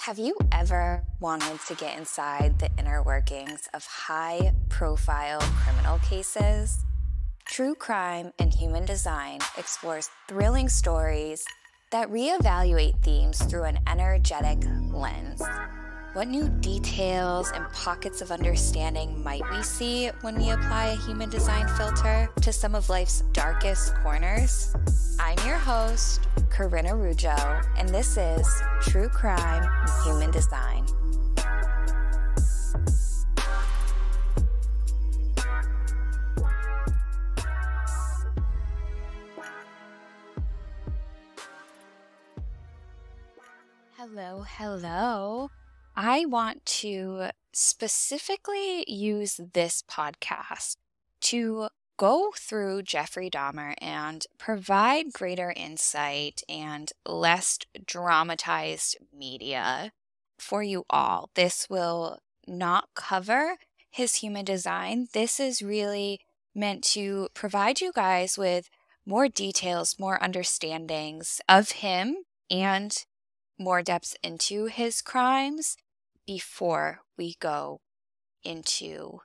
Have you ever wanted to get inside the inner workings of high-profile criminal cases? True Crime and Human Design explores thrilling stories that reevaluate themes through an energetic lens. What new details and pockets of understanding might we see when we apply a human design filter to some of life's darkest corners? I'm your host, Corinna Rujo, and this is True Crime and Human Design. Hello. I want to specifically use this podcast to go through Jeffrey Dahmer and provide greater insight and less dramatized media for you all. This will not cover his human design. This is really meant to provide you guys with more details, more understandings of him, and more depth into his crimes before we go into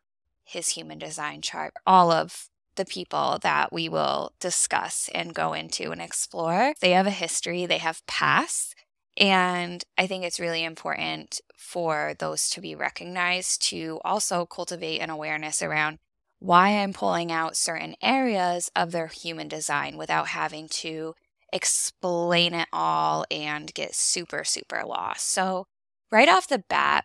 his human design chart. All of the people that we will discuss and go into and explore, they have a history, they have past, and I think it's really important for those to be recognized to also cultivate an awareness around why I'm pulling out certain areas of their human design without having to explain it all and get super lost. So right off the bat,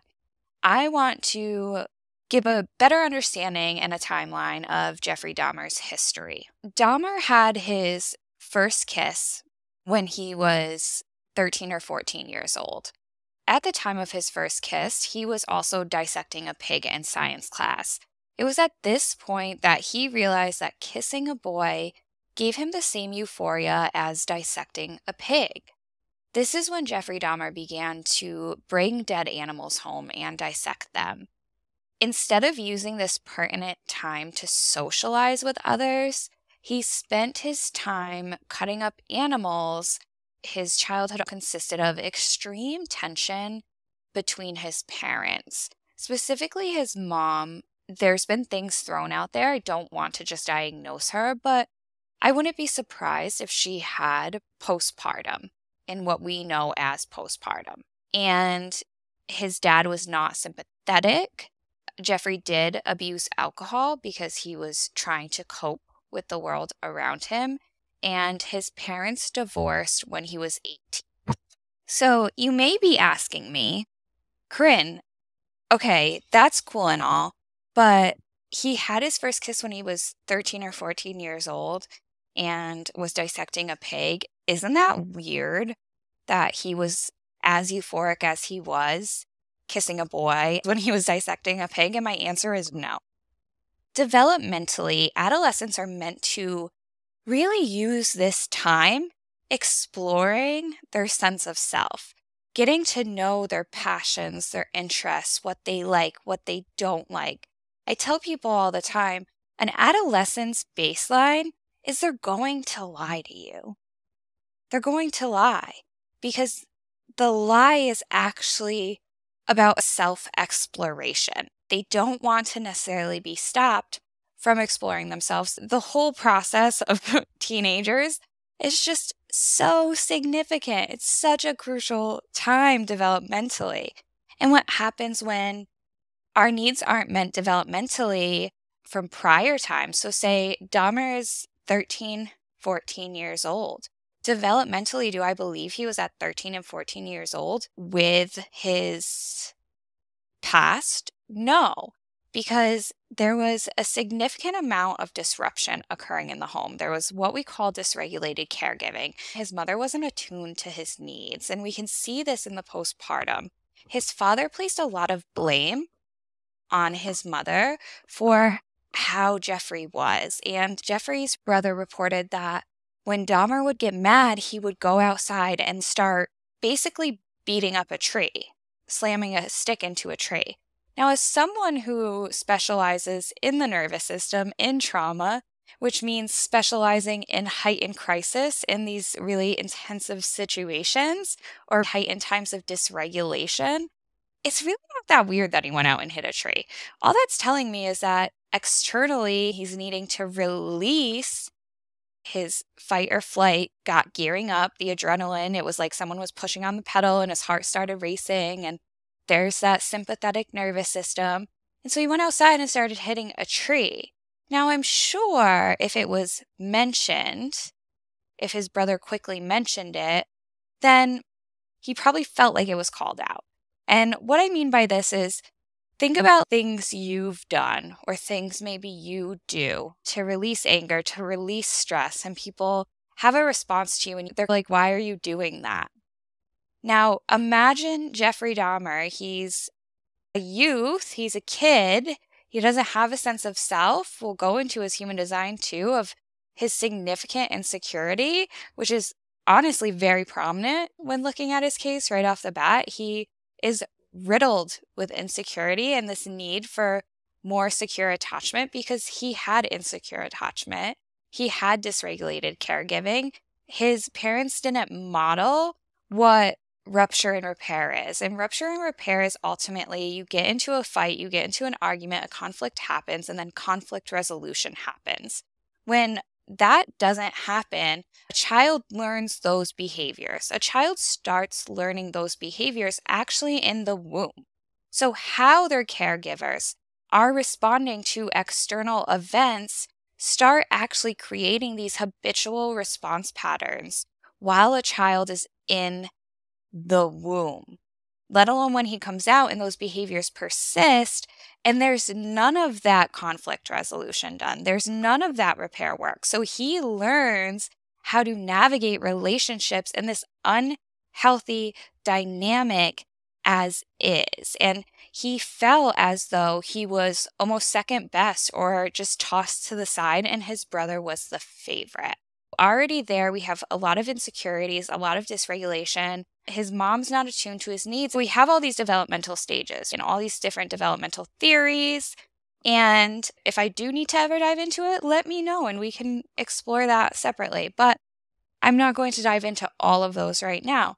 I want to give a better understanding and a timeline of Jeffrey Dahmer's history. Dahmer had his first kiss when he was 13 or 14 years old. At the time of his first kiss, he was also dissecting a pig in science class. It was at this point that he realized that kissing a boy gave him the same euphoria as dissecting a pig. This is when Jeffrey Dahmer began to bring dead animals home and dissect them. Instead of using this pertinent time to socialize with others, he spent his time cutting up animals. His childhood consisted of extreme tension between his parents, specifically his mom. There's been things thrown out there. I don't want to just diagnose her, but I wouldn't be surprised if she had postpartum and what we know as postpartum. And his dad was not sympathetic. Jeffrey did abuse alcohol because he was trying to cope with the world around him. And his parents divorced when he was 18. So you may be asking me, Corinne, okay, that's cool and all, but he had his first kiss when he was 13 or 14 years old and was dissecting a pig. Isn't that weird that he was as euphoric as he was kissing a boy when he was dissecting a pig? And my answer is no. Developmentally, adolescents are meant to really use this time exploring their sense of self, getting to know their passions, their interests, what they like, what they don't like. I tell people all the time, an adolescent's baseline is they're going to lie to you. They're going to lie because the lie is actually about self-exploration. They don't want to necessarily be stopped from exploring themselves. The whole process of teenagers is just so significant. It's such a crucial time developmentally. And what happens when our needs aren't met developmentally from prior times? So say Dahmer is 13, 14 years old. Developmentally, do I believe he was at 13 and 14 years old with his past? No, because there was a significant amount of disruption occurring in the home. There was what we call dysregulated caregiving. His mother wasn't attuned to his needs, and we can see this in the postpartum. His father placed a lot of blame on his mother for how Jeffrey was. And Jeffrey's brother reported that when Dahmer would get mad, he would go outside and start basically beating up a tree, slamming a stick into a tree. Now, as someone who specializes in the nervous system, in trauma, which means specializing in heightened crisis in these really intensive situations or heightened times of dysregulation. It's really not that weird that he went out and hit a tree. All that's telling me is that externally, he's needing to release his fight or flight, got gearing up, the adrenaline. It was like someone was pushing on the pedal and his heart started racing. And there's that sympathetic nervous system. And so he went outside and started hitting a tree. Now, I'm sure if it was mentioned, if his brother quickly mentioned it, then he probably felt like it was called out. And what I mean by this is, think about things you've done or things maybe you do to release anger, to release stress, and people have a response to you and they're like, why are you doing that? Now, imagine Jeffrey Dahmer. He's a youth, he's a kid, he doesn't have a sense of self. We'll go into his human design too, of his significant insecurity, which is honestly very prominent when looking at his case right off the bat. He is riddled with insecurity and this need for more secure attachment because he had insecure attachment. He had dysregulated caregiving. His parents didn't model what rupture and repair is. And rupture and repair is ultimately you get into a fight, you get into an argument, a conflict happens, and then conflict resolution happens. When that doesn't happen, a child learns those behaviors. A child starts learning those behaviors actually in the womb. So how their caregivers are responding to external events start actually creating these habitual response patterns while a child is in the womb, let alone when he comes out and those behaviors persist and there's none of that conflict resolution done. There's none of that repair work. So he learns how to navigate relationships in this unhealthy dynamic as is. And he felt as though he was almost second best or just tossed to the side and his brother was the favorite. Already there, we have a lot of insecurities, a lot of dysregulation. His mom's not attuned to his needs. We have all these developmental stages and all these different developmental theories. And if I do need to ever dive into it, let me know and we can explore that separately. But I'm not going to dive into all of those right now.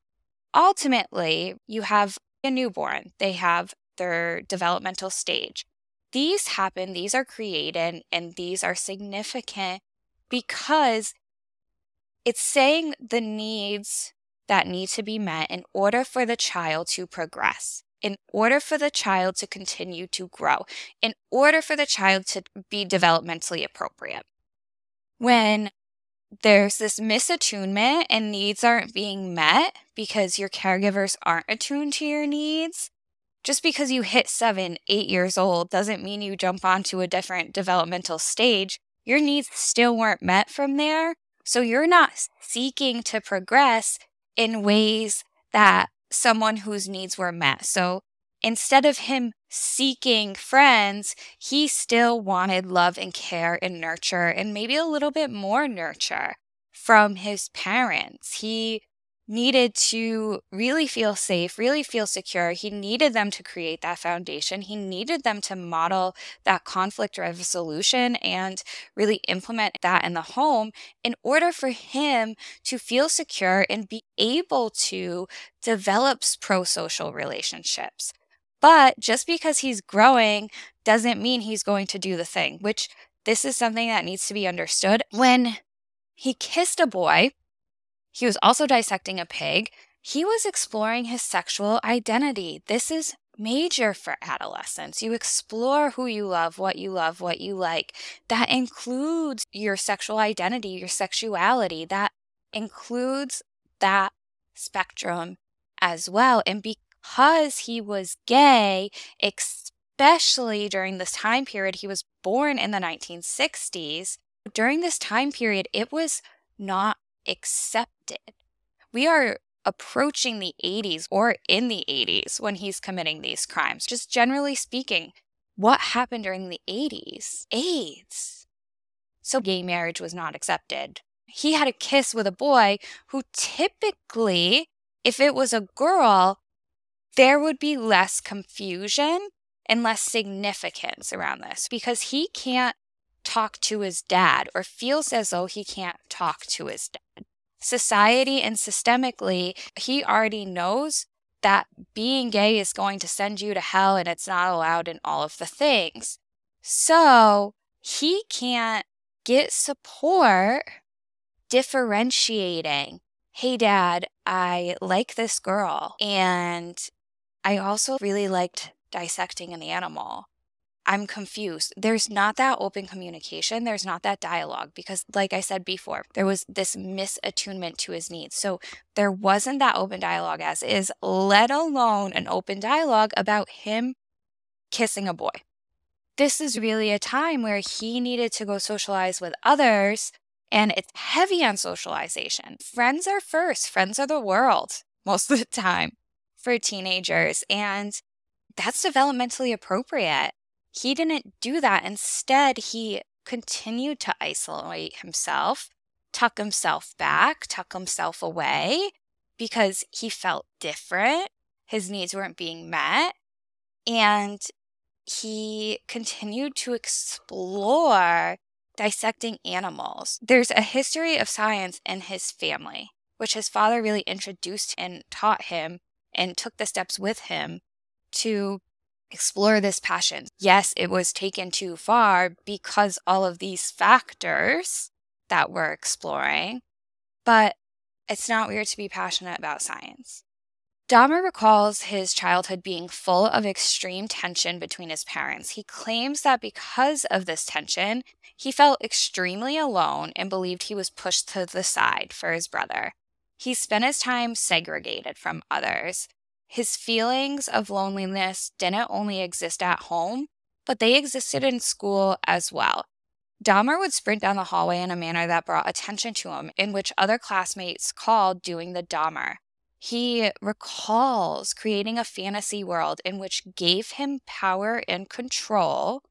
Ultimately, you have a newborn. They have their developmental stage. These happen, these are created, and these are significant because it's saying the needs that need to be met in order for the child to progress, in order for the child to continue to grow, in order for the child to be developmentally appropriate. When there's this misattunement and needs aren't being met because your caregivers aren't attuned to your needs, just because you hit 7, 8 years old doesn't mean you jump onto a different developmental stage. Your needs still weren't met from there. So you're not seeking to progress in ways that someone whose needs were met. So instead of him seeking friends, he still wanted love and care and nurture and maybe a little bit more nurture from his parents. He needed to really feel safe, really feel secure. He needed them to create that foundation. He needed them to model that conflict resolution and really implement that in the home in order for him to feel secure and be able to develop pro-social relationships. But just because he's growing doesn't mean he's going to do the thing, which this is something that needs to be understood. When he kissed a boy, he was also dissecting a pig. He was exploring his sexual identity. This is major for adolescence. You explore who you love, what you like. That includes your sexual identity, your sexuality. That includes that spectrum as well. And because he was gay, especially during this time period, he was born in the 1960s. During this time period, it was not accepted. We are approaching the 80s or in the 80s when he's committing these crimes. Just generally speaking, what happened during the 80s? AIDS. So gay marriage was not accepted. He had a kiss with a boy who typically, if it was a girl, there would be less confusion and less significance around this because he can't talk to his dad or feels as though he can't talk to his dad. Society and systemically, he already knows that being gay is going to send you to hell and it's not allowed in all of the things. So he can't get support differentiating, hey dad, I like this girl and I also really liked dissecting an animal. I'm confused. There's not that open communication. There's not that dialogue because, like I said before, there was this misattunement to his needs. So there wasn't that open dialogue as is, let alone an open dialogue about him kissing a boy. This is really a time where he needed to go socialize with others, and it's heavy on socialization. Friends are first. Friends are the world most of the time for teenagers, and that's developmentally appropriate. He didn't do that. Instead, he continued to isolate himself, tuck himself back, tuck himself away because he felt different. His needs weren't being met. And he continued to explore dissecting animals. There's a history of science in his family, which his father really introduced and taught him and took the steps with him to explore this passion. Yes, it was taken too far because all of these factors that we're exploring, but it's not weird to be passionate about science. Dahmer recalls his childhood being full of extreme tension between his parents. He claims that because of this tension, he felt extremely alone and believed he was pushed to the side for his brother. He spent his time segregated from others. His feelings of loneliness didn't only exist at home, but they existed in school as well. Dahmer would sprint down the hallway in a manner that brought attention to him, in which other classmates called doing the Dahmer. He recalls creating a fantasy world in which gave him power and control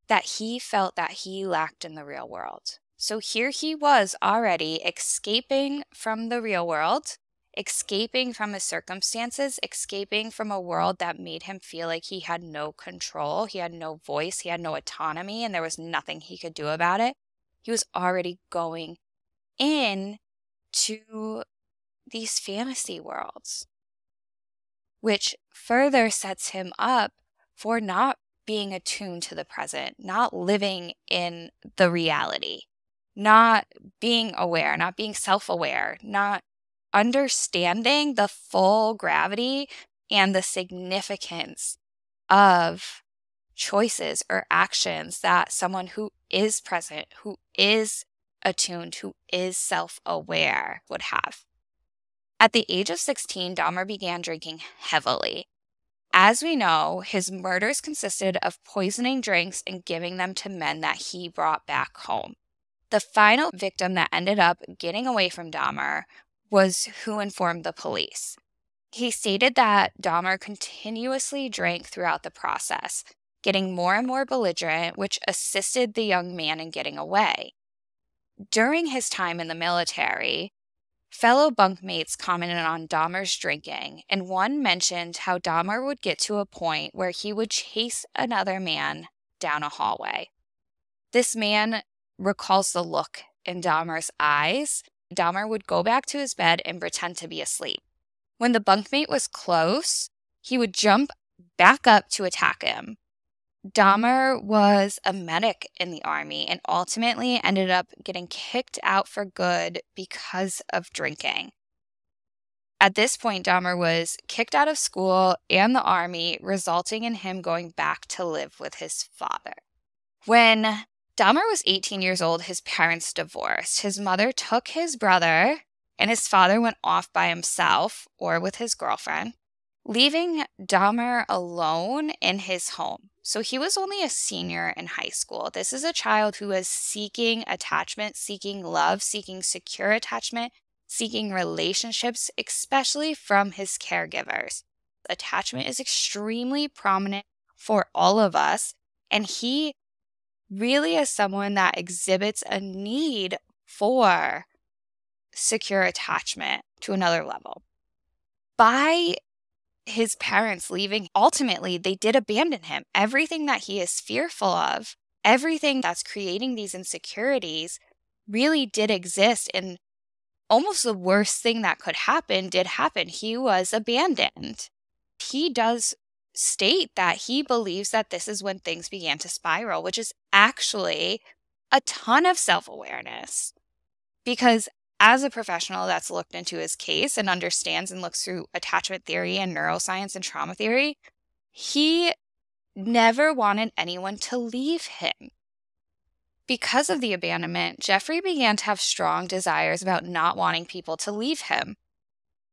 that he felt that he lacked in the real world. So here he was already escaping from the real world, escaping from his circumstances, escaping from a world that made him feel like he had no control, he had no voice, he had no autonomy, and there was nothing he could do about it. He was already going in to these fantasy worlds, which further sets him up for not being attuned to the present, not living in the reality, not being aware, not being self-aware, not understanding the full gravity and the significance of choices or actions that someone who is present, who is attuned, who is self-aware would have. At the age of 16, Dahmer began drinking heavily. As we know, his murders consisted of poisoning drinks and giving them to men that he brought back home. The final victim that ended up getting away from Dahmer was who informed the police. He stated that Dahmer continuously drank throughout the process, getting more and more belligerent, which assisted the young man in getting away. During his time in the military, fellow bunkmates commented on Dahmer's drinking, and one mentioned how Dahmer would get to a point where he would chase another man down a hallway. This man recalls the look in Dahmer's eyes. Dahmer would go back to his bed and pretend to be asleep. When the bunkmate was close, he would jump back up to attack him. Dahmer was a medic in the Army and ultimately ended up getting kicked out for good because of drinking. At this point, Dahmer was kicked out of school and the Army, resulting in him going back to live with his father. When Dahmer was 18 years old, his parents divorced. His mother took his brother, and his father went off by himself or with his girlfriend, leaving Dahmer alone in his home. So he was only a senior in high school. This is a child who is seeking attachment, seeking love, seeking secure attachment, seeking relationships, especially from his caregivers. Attachment is extremely prominent for all of us, and he really is someone that exhibits a need for secure attachment to another level. By his parents leaving, ultimately, they did abandon him. Everything that he is fearful of, everything that's creating these insecurities really did exist, and almost the worst thing that could happen did happen. He was abandoned. He does state that he believes that this is when things began to spiral, which is actually a ton of self-awareness. Because as a professional that's looked into his case and understands and looks through attachment theory and neuroscience and trauma theory, he never wanted anyone to leave him. Because of the abandonment, Jeffrey began to have strong desires about not wanting people to leave him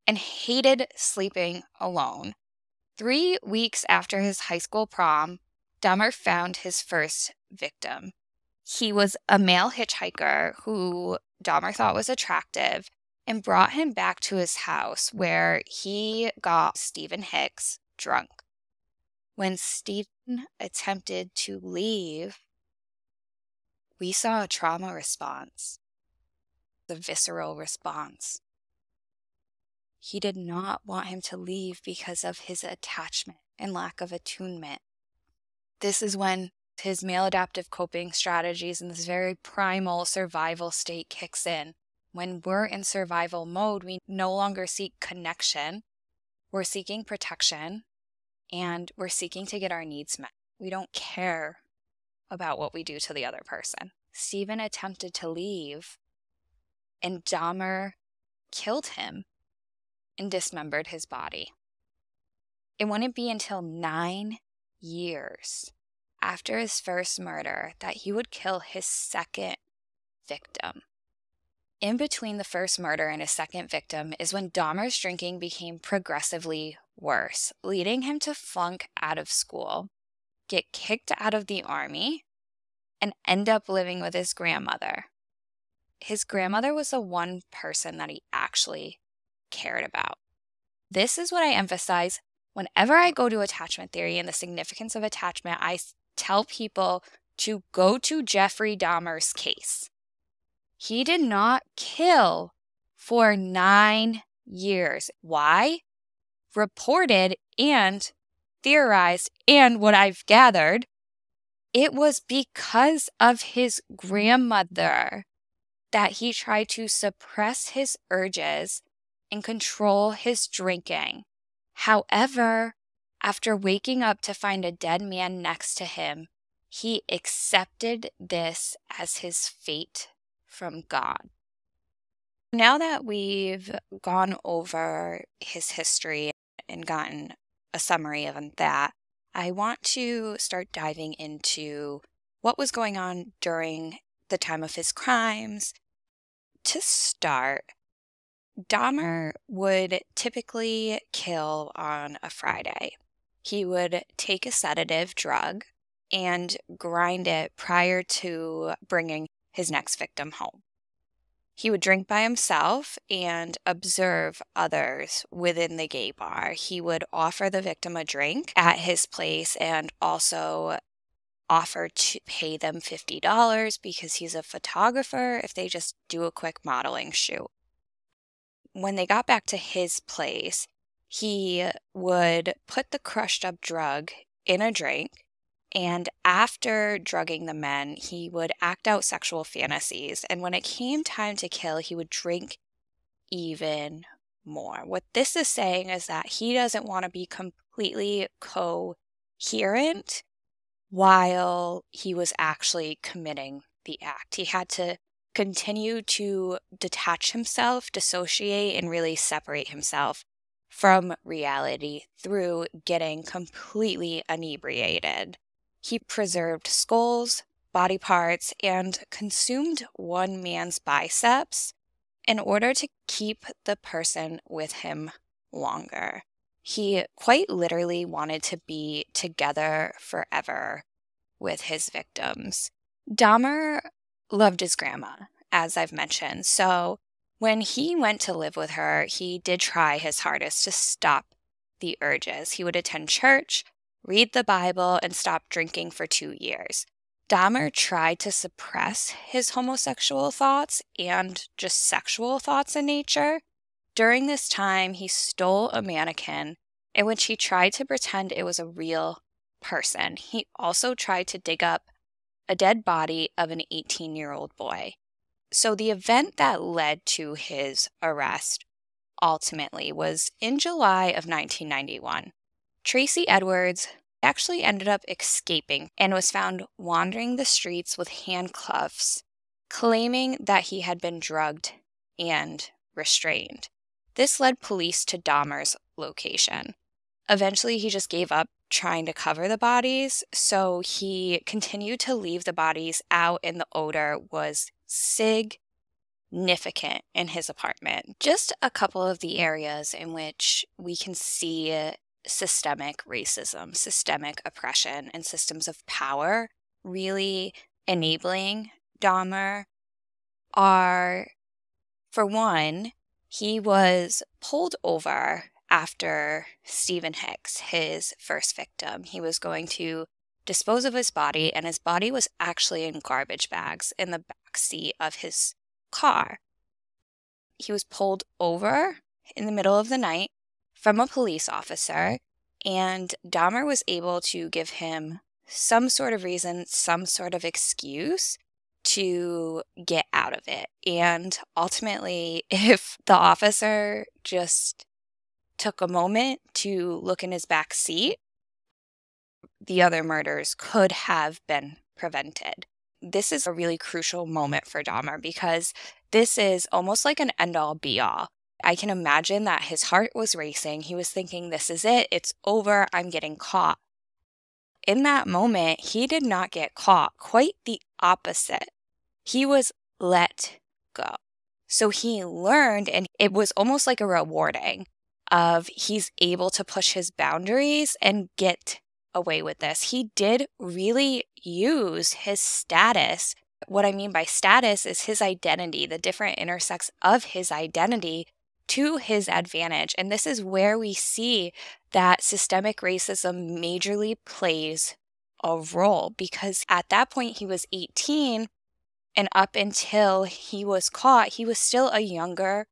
and hated sleeping alone. 3 weeks after his high school prom, Dahmer found his first victim. He was a male hitchhiker who Dahmer thought was attractive and brought him back to his house where he got Stephen Hicks drunk. When Stephen attempted to leave, we saw a trauma response, the visceral response. He did not want him to leave because of his attachment and lack of attunement. This is when his maladaptive coping strategies and this very primal survival state kicks in. When we're in survival mode, we no longer seek connection. We're seeking protection, and we're seeking to get our needs met. We don't care about what we do to the other person. Stephen attempted to leave, and Dahmer killed him and dismembered his body. It wouldn't be until 9 years after his first murder that he would kill his second victim. In between the first murder and his second victim is when Dahmer's drinking became progressively worse, leading him to flunk out of school, get kicked out of the army, and end up living with his grandmother. His grandmother was the one person that he actually cared about. This is what I emphasize whenever I go to attachment theory and the significance of attachment. I tell people to go to Jeffrey Dahmer's case. He did not kill for 9 years. Why? Reported and theorized, and what I've gathered, it was because of his grandmother that he tried to suppress his urges and control his drinking. However, after waking up to find a dead man next to him, he accepted this as his fate from God. Now that we've gone over his history and gotten a summary of that, I want to start diving into what was going on during the time of his crimes. To start, Dahmer would typically kill on a Friday. He would take a sedative drug and grind it prior to bringing his next victim home. He would drink by himself and observe others within the gay bar. He would offer the victim a drink at his place and also offer to pay them $50 because he's a photographer if they just do a quick modeling shoot. When they got back to his place, he would put the crushed up drug in a drink, and after drugging the men, he would act out sexual fantasies. And when it came time to kill, he would drink even more. What this is saying is that he doesn't want to be completely coherent while he was actually committing the act. He had to continue to detach himself, dissociate, and really separate himself from reality through getting completely inebriated. He preserved skulls, body parts, and consumed one man's biceps in order to keep the person with him longer. He quite literally wanted to be together forever with his victims. Dahmer loved his grandma, as I've mentioned, so when he went to live with her, he did try his hardest to stop the urges. He would attend church, read the Bible, and stop drinking for 2 years. Dahmer tried to suppress his homosexual thoughts and just sexual thoughts in nature. During this time, he stole a mannequin in which he tried to pretend it was a real person. He also tried to dig up a dead body of an 18-year-old boy. So the event that led to his arrest ultimately was in July of 1991. Tracy Edwards actually ended up escaping and was found wandering the streets with handcuffs, claiming that he had been drugged and restrained. This led police to Dahmer's location. Eventually, he just gave up trying to cover the bodies, so he continued to leave the bodies out, and the odor was significant in his apartment. Just a couple of the areas in which we can see systemic racism, systemic oppression, and systems of power really enabling Dahmer are, for one, he was pulled over after Stephen Hicks, his first victim. He was going to dispose of his body, and his body was actually in garbage bags in the back seat of his car. He was pulled over in the middle of the night from a police officer, and Dahmer was able to give him some sort of reason, some sort of excuse to get out of it. And ultimately, if the officer just took a moment to look in his back seat, the other murders could have been prevented. This is a really crucial moment for Dahmer because this is almost like an end-all be-all. I can imagine that his heart was racing. He was thinking, this is it. It's over. I'm getting caught. In that moment, he did not get caught. Quite the opposite. He was let go. So he learned, and it was almost like a rewarding of he's able to push his boundaries and get away with this. He did really use his status. What I mean by status is his identity, the different intersects of his identity to his advantage. And this is where we see that systemic racism majorly plays a role, because at that point he was 18, and up until he was caught, he was still a younger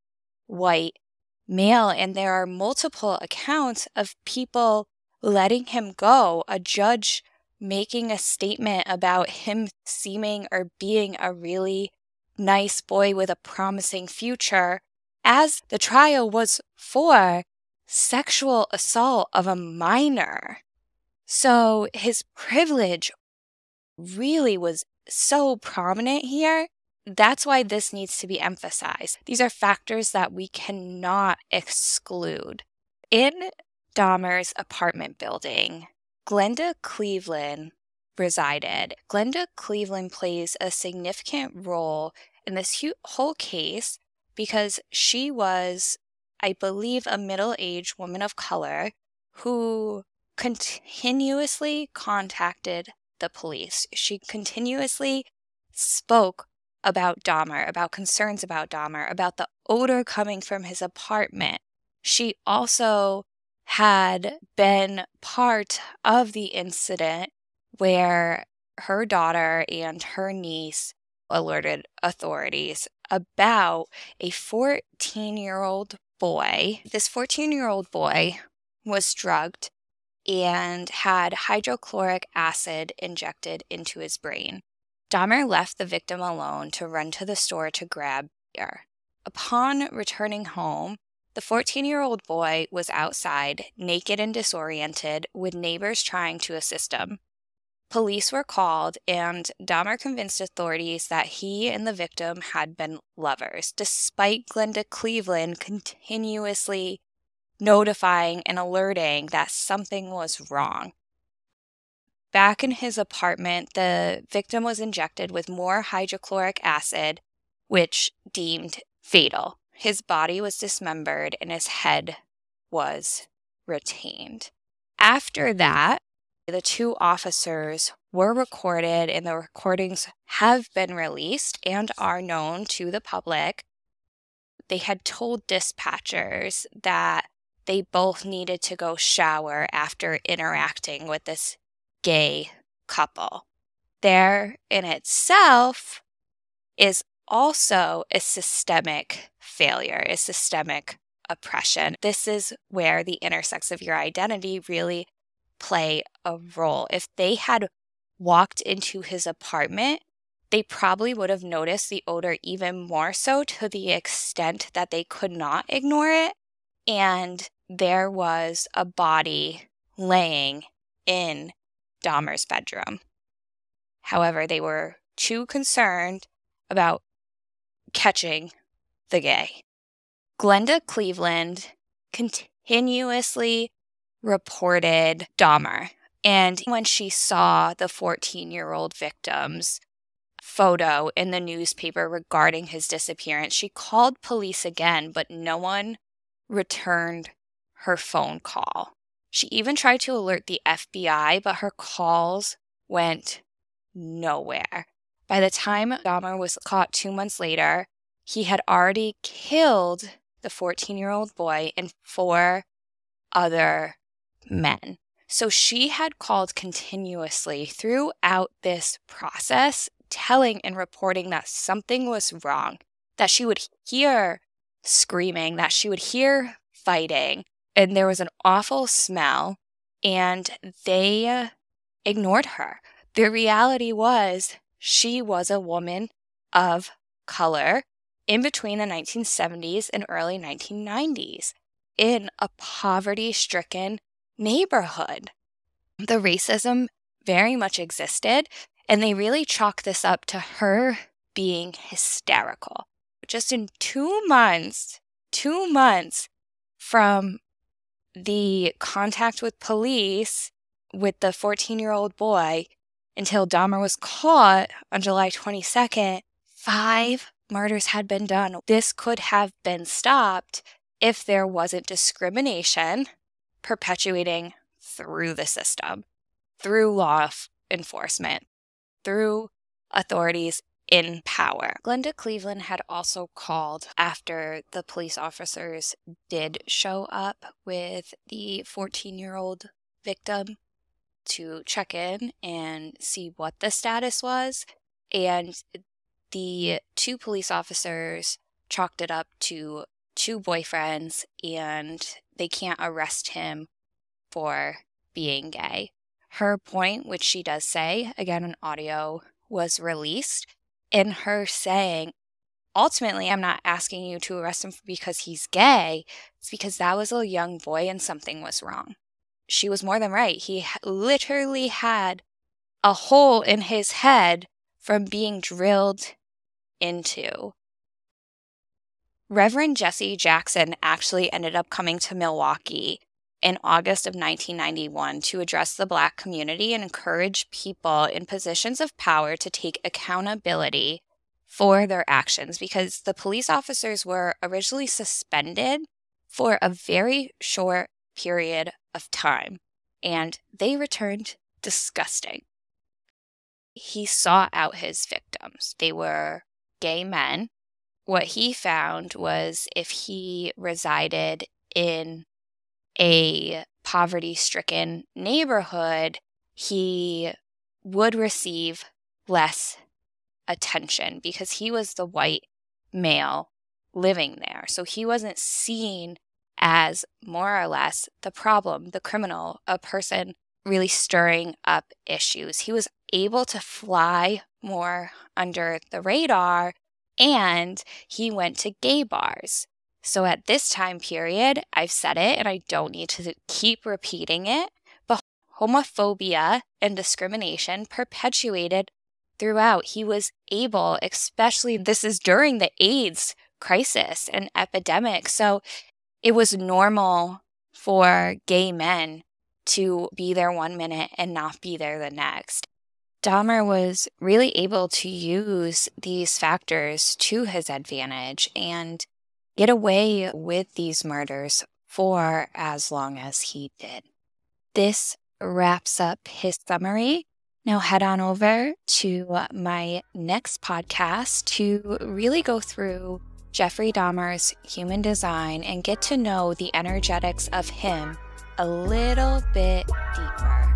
white male. And there are multiple accounts of people letting him go, a judge making a statement about him seeming or being a really nice boy with a promising future, as the trial was for sexual assault of a minor. So his privilege really was so prominent here. That's why this needs to be emphasized. These are factors that we cannot exclude. In Dahmer's apartment building, Glenda Cleveland resided. Glenda Cleveland plays a significant role in this whole case because she was, I believe, a middle-aged woman of color who continuously contacted the police. She continuously spoke about Dahmer, about concerns about Dahmer, about the odor coming from his apartment. She also had been part of the incident where her daughter and her niece alerted authorities about a 14-year-old boy. This 14-year-old boy was drugged and had hydrochloric acid injected into his brain. Dahmer left the victim alone to run to the store to grab beer. Upon returning home, the 14-year-old boy was outside, naked and disoriented, with neighbors trying to assist him. Police were called, and Dahmer convinced authorities that he and the victim had been lovers, despite Glenda Cleveland continuously notifying and alerting that something was wrong. Back in his apartment, the victim was injected with more hydrochloric acid, which deemed fatal. His body was dismembered and his head was retained. After that, the two officers were recorded, and the recordings have been released and are known to the public. They had told dispatchers that they both needed to go shower after interacting with this gay couple. There in itself is also a systemic failure, a systemic oppression. This is where the intersects of your identity really play a role. If they had walked into his apartment, they probably would have noticed the odor even more so, to the extent that they could not ignore it. And there was a body laying in Dahmer's bedroom. However, they were too concerned about catching the gay. Glenda Cleveland continuously reported Dahmer. And when she saw the 14-year-old victim's photo in the newspaper regarding his disappearance, she called police again, but no one returned her phone call. She even tried to alert the FBI, but her calls went nowhere. By the time Dahmer was caught 2 months later, he had already killed the 14-year-old boy and 4 other men. So she had called continuously throughout this process, telling and reporting that something was wrong, that she would hear screaming, that she would hear fighting, and there was an awful smell, and they ignored her. The reality was she was a woman of color in between the 1970s and early 1990s in a poverty-stricken neighborhood. The racism very much existed, and they really chalked this up to her being hysterical. Just in 2 months from the contact with police with the 14-year-old boy until Dahmer was caught on July 22nd, 5 murders had been done. This could have been stopped if there wasn't discrimination perpetuating through the system, through law enforcement, through authorities in power. Glenda Cleveland had also called after the police officers did show up with the 14-year-old victim to check in and see what the status was. And the 2 police officers chalked it up to 2 boyfriends, and they can't arrest him for being gay. Her point, which she does say, again, an audio was released, in her saying, ultimately, I'm not asking you to arrest him because he's gay. It's because that was a young boy and something was wrong. She was more than right. He literally had a hole in his head from being drilled into. Reverend Jesse Jackson actually ended up coming to Milwaukee in August of 1991 to address the Black community and encourage people in positions of power to take accountability for their actions, because the police officers were originally suspended for a very short period of time, and they returned disgusting. He sought out his victims. They were gay men. What he found was if he resided in a poverty-stricken neighborhood, he would receive less attention because he was the white male living there. So he wasn't seen as more or less the problem, the criminal, a person really stirring up issues. He was able to fly more under the radar, and he went to gay bars. So at this time period, I've said it and I don't need to keep repeating it, but homophobia and discrimination perpetuated throughout. He was able, especially this is during the AIDS crisis and epidemic, so it was normal for gay men to be there 1 minute and not be there the next. Dahmer was really able to use these factors to his advantage and get away with these murders for as long as he did. This wraps up his summary. Now head on over to my next podcast to really go through Jeffrey Dahmer's human design and get to know the energetics of him a little bit deeper.